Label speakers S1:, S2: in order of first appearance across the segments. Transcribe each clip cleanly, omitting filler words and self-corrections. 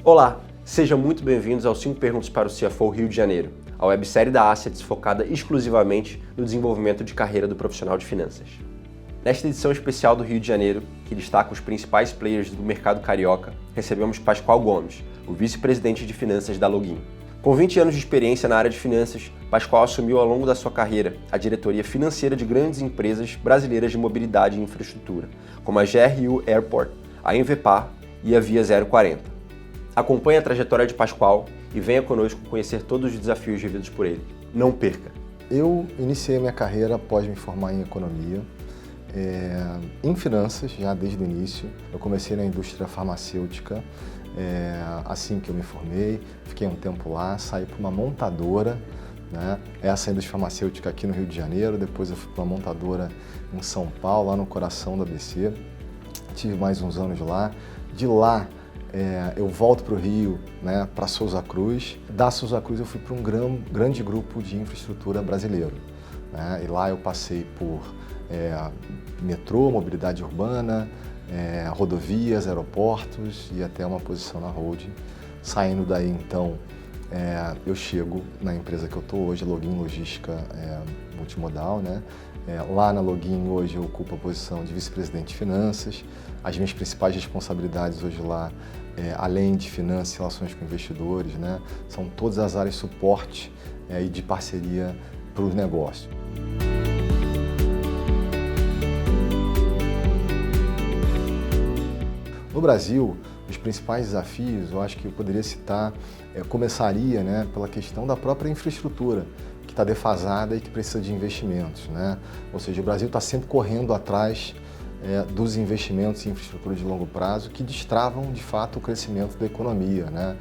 S1: Olá, sejam muito bem-vindos aos 5 Perguntas para o CFO Rio de Janeiro, a websérie da Assets focada exclusivamente no desenvolvimento de carreira do profissional de finanças. Nesta edição especial do Rio de Janeiro, que destaca os principais players do mercado carioca, recebemos Pascoal Gomes, o vice-presidente de finanças da Login. Com 20 anos de experiência na área de finanças, Pascoal assumiu ao longo da sua carreira a diretoria financeira de grandes empresas brasileiras de mobilidade e infraestrutura, como a GRU Airport, a Envepar e a Via 040. Acompanhe a trajetória de Pascoal e venha conosco conhecer todos os desafios vividos por ele. Não perca!
S2: Eu iniciei minha carreira após me formar em economia, em finanças, já desde o início. Eu comecei na indústria farmacêutica, assim que eu me formei, fiquei um tempo lá, saí para uma montadora, né? Essa indústria farmacêutica aqui no Rio de Janeiro, depois eu fui para uma montadora em São Paulo, lá no coração do ABC, tive mais uns anos lá. De lá, eu volto para o Rio, né, para Souza Cruz. Da Souza Cruz eu fui para um grande grupo de infraestrutura brasileiro, né? E lá eu passei por metrô, mobilidade urbana, rodovias, aeroportos e até uma posição na holding. Saindo daí, então, eu chego na empresa que eu estou hoje, a Login Logística Multimodal, né? Lá na Login hoje eu ocupo a posição de vice-presidente de finanças. As minhas principais responsabilidades hoje lá, além de finanças e relações com investidores, né, são todas as áreas de suporte e de parceria para os negócios. No Brasil, os principais desafios, eu acho que eu poderia citar, começaria, né, pela questão da própria infraestrutura, que está defasada e que precisa de investimentos, né? Ou seja, o Brasil está sempre correndo atrás dos investimentos em infraestrutura de longo prazo que destravam, de fato, o crescimento da economia, né?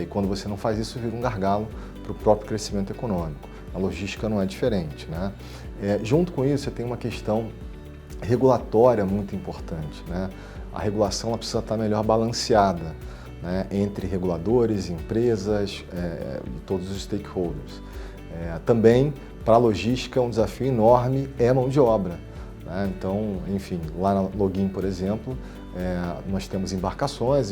S2: E quando você não faz isso, vira um gargalo para o próprio crescimento econômico. A logística não é diferente, né? Junto com isso, você tem uma questão regulatória muito importante, né? A regulação ela precisa estar melhor balanceada, né, entre reguladores, empresas e todos os stakeholders. Também, para a logística, um desafio enorme é a mão de obra, né? Então, enfim, lá na Login, por exemplo, nós temos embarcações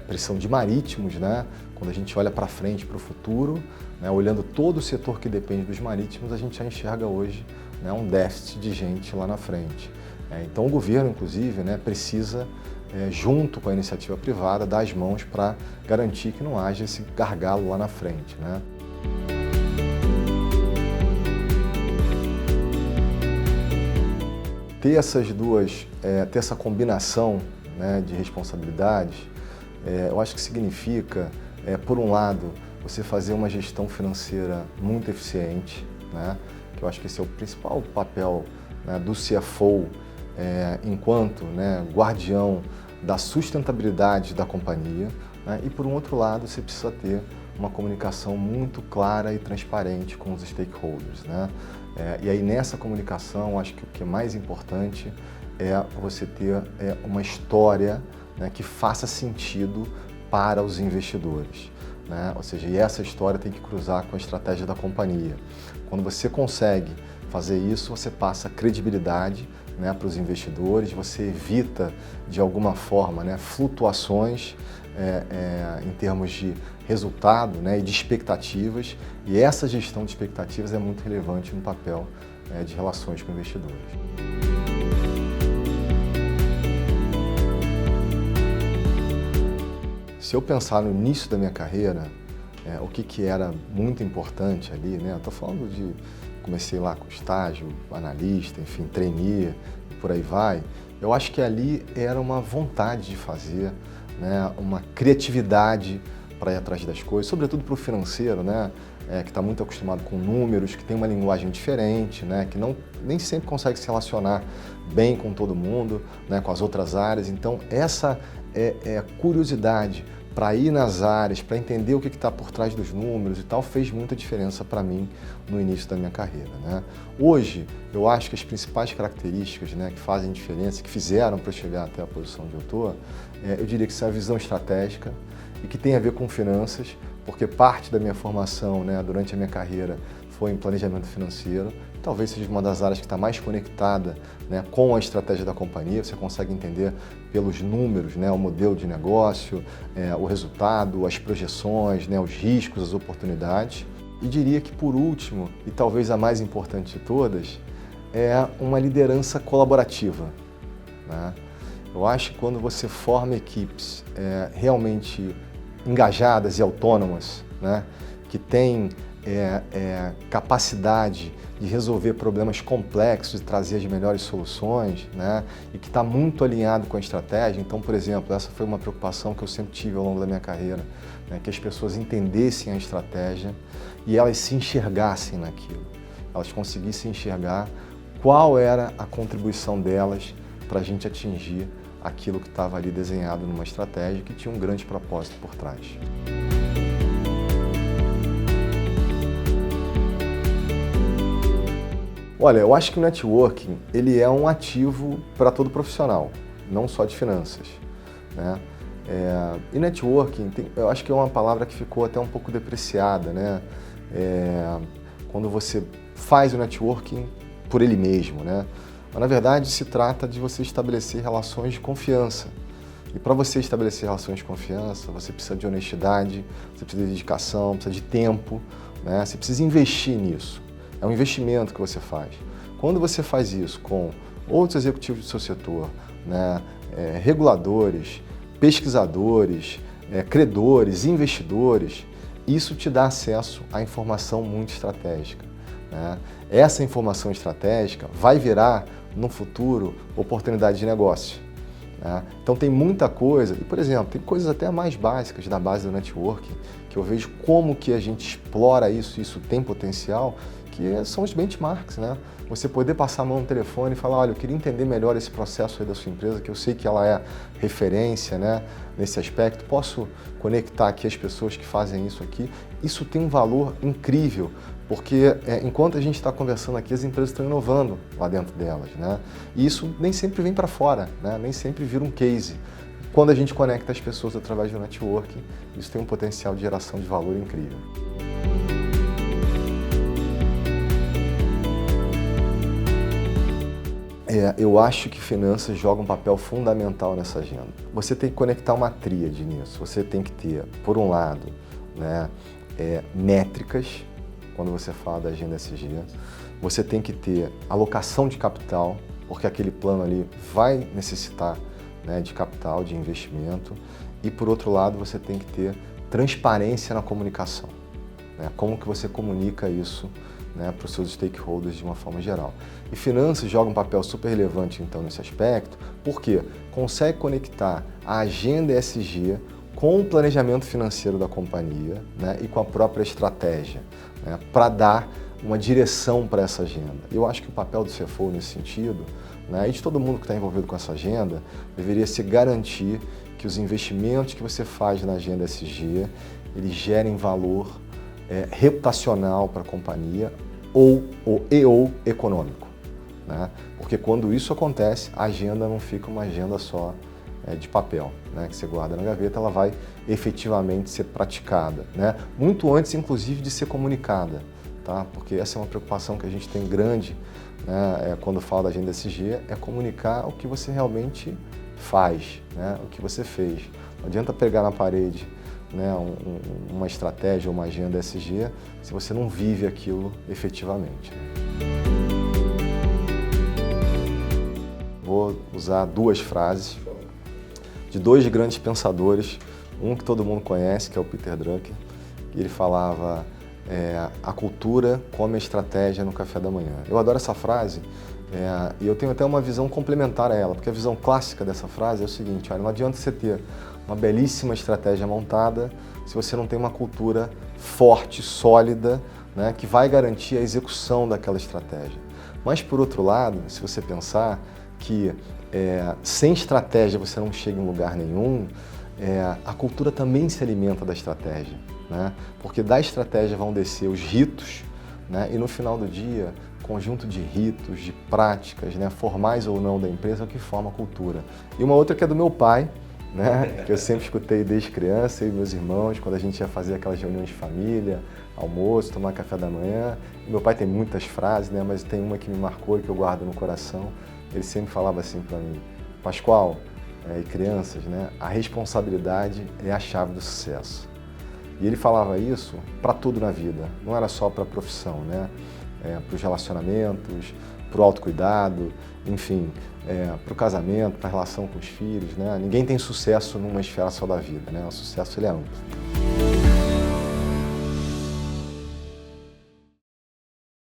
S2: precisam de marítimos, né? Quando a gente olha para frente, para o futuro, né, olhando todo o setor que depende dos marítimos, a gente já enxerga hoje, né, um déficit de gente lá na frente. Então o governo, inclusive, né, precisa, junto com a iniciativa privada, dar as mãos para garantir que não haja esse gargalo lá na frente, né? Ter essa combinação, né, de responsabilidades, eu acho que significa, por um lado, você fazer uma gestão financeira muito eficiente, né, que eu acho que esse é o principal papel, né, do CFO, enquanto, né, guardião da sustentabilidade da companhia, né, e por um outro lado você precisa ter uma comunicação muito clara e transparente com os stakeholders, né? E aí nessa comunicação acho que o que é mais importante é você ter uma história, né, que faça sentido para os investidores, né? Ou seja, e essa história tem que cruzar com a estratégia da companhia. Quando você consegue fazer isso, você passa credibilidade, né, para os investidores, você evita, de alguma forma, né, flutuações em termos de resultado, né, e de expectativas, e essa gestão de expectativas é muito relevante no papel de relações com investidores. Se eu pensar no início da minha carreira, o que era muito importante ali, né, eu estou falando de comecei lá com estágio, analista, enfim, trainee, e por aí vai. Eu acho que ali era uma vontade de fazer, né, uma criatividade para ir atrás das coisas, sobretudo para o financeiro, né, que está muito acostumado com números, que tem uma linguagem diferente, né, que nem sempre consegue se relacionar bem com todo mundo, né, com as outras áreas. Então, essa curiosidade para ir nas áreas, para entender o que está por trás dos números e tal, fez muita diferença para mim no início da minha carreira, né? Hoje, eu acho que as principais características, né, que fazem diferença, que fizeram para eu chegar até a posição onde eu estou, eu diria que são a visão estratégica e que tem a ver com finanças, porque parte da minha formação, né, durante a minha carreira foi em planejamento financeiro, talvez seja uma das áreas que está mais conectada, né, com a estratégia da companhia. Você consegue entender pelos números, né, o modelo de negócio, o resultado, as projeções, né, os riscos, as oportunidades. E diria que, por último, e talvez a mais importante de todas, é uma liderança colaborativa, né? Eu acho que quando você forma equipes realmente engajadas e autônomas, né, que têm capacidade de resolver problemas complexos e trazer as melhores soluções, né, e que está muito alinhado com a estratégia. Então, por exemplo, essa foi uma preocupação que eu sempre tive ao longo da minha carreira, né, que as pessoas entendessem a estratégia e elas se enxergassem naquilo, elas conseguissem enxergar qual era a contribuição delas para a gente atingir aquilo que estava ali desenhado numa estratégia que tinha um grande propósito por trás. Olha, eu acho que o networking ele é um ativo para todo profissional, não só de finanças, né? E networking, eu acho que é uma palavra que ficou até um pouco depreciada, né? Quando você faz o networking por ele mesmo, né? Mas, na verdade, se trata de você estabelecer relações de confiança. E para você estabelecer relações de confiança, você precisa de honestidade, você precisa de dedicação, precisa de tempo, né? Você precisa investir nisso. É um investimento que você faz. Quando você faz isso com outros executivos do seu setor, né, reguladores, pesquisadores, credores, investidores, isso te dá acesso à informação muito estratégica, né? Essa informação estratégica vai virar, no futuro, oportunidade de negócio, né? Então tem muita coisa, e por exemplo, tem coisas até mais básicas da base do networking, que eu vejo como que a gente explora isso tem potencial, que são os benchmarks, né? Você poder passar a mão no telefone e falar, olha, eu queria entender melhor esse processo aí da sua empresa, que eu sei que ela é referência, né, nesse aspecto, posso conectar aqui as pessoas que fazem isso aqui. Isso tem um valor incrível, porque enquanto a gente está conversando aqui, as empresas estão inovando lá dentro delas, né? E isso nem sempre vem para fora, né? Nem sempre vira um case. Quando a gente conecta as pessoas através do networking, isso tem um potencial de geração de valor incrível. Eu acho que finanças jogam um papel fundamental nessa agenda. Você tem que conectar uma tríade nisso. Você tem que ter, por um lado, né, métricas, quando você fala da agenda ESG. Você tem que ter alocação de capital, porque aquele plano ali vai necessitar, né, de capital, de investimento. E, por outro lado, você tem que ter transparência na comunicação, né? Como que você comunica isso, né, para os seus stakeholders de uma forma geral. E finanças jogam um papel super relevante, então, nesse aspecto, porque consegue conectar a agenda ESG com o planejamento financeiro da companhia, né, e com a própria estratégia, né, para dar uma direção para essa agenda. Eu acho que o papel do CFO nesse sentido, né, e de todo mundo que está envolvido com essa agenda, deveria ser garantir que os investimentos que você faz na agenda ESG, eles gerem valor reputacional para a companhia ou econômico, né? Porque quando isso acontece, a agenda não fica uma agenda só de papel, né, que você guarda na gaveta, ela vai efetivamente ser praticada, né? Muito antes, inclusive, de ser comunicada, tá? Porque essa é uma preocupação que a gente tem grande, né, quando fala da agenda ESG, é comunicar o que você realmente faz, né, o que você fez. Não adianta pegar na parede, né, uma estratégia ou uma agenda ESG se você não vive aquilo efetivamente. Vou usar duas frases de dois grandes pensadores, um que todo mundo conhece, que é o Peter Drucker, que ele falava a cultura come a estratégia no café da manhã. Eu adoro essa frase e eu tenho até uma visão complementar a ela, porque a visão clássica dessa frase é o seguinte, olha, não adianta você ter uma belíssima estratégia montada se você não tem uma cultura forte, sólida, né, que vai garantir a execução daquela estratégia. Mas, por outro lado, se você pensar que sem estratégia você não chega em lugar nenhum, a cultura também se alimenta da estratégia, né? Porque da estratégia vão descer os ritos, né, e no final do dia, conjunto de ritos, de práticas, né, formais ou não da empresa, é o que forma a cultura. E uma outra que é do meu pai, né? Que eu sempre escutei desde criança, eu e meus irmãos, quando a gente ia fazer aquelas reuniões de família, almoço, tomar café da manhã. E meu pai tem muitas frases, né? Mas tem uma que me marcou e que eu guardo no coração. Ele sempre falava assim para mim: Pascoal, e crianças, né? A responsabilidade é a chave do sucesso. E ele falava isso para tudo na vida, não era só para a profissão, né? Para os relacionamentos, para o autocuidado, enfim, para o casamento, para a relação com os filhos, né? Ninguém tem sucesso numa esfera só da vida, né? O sucesso ele é amplo.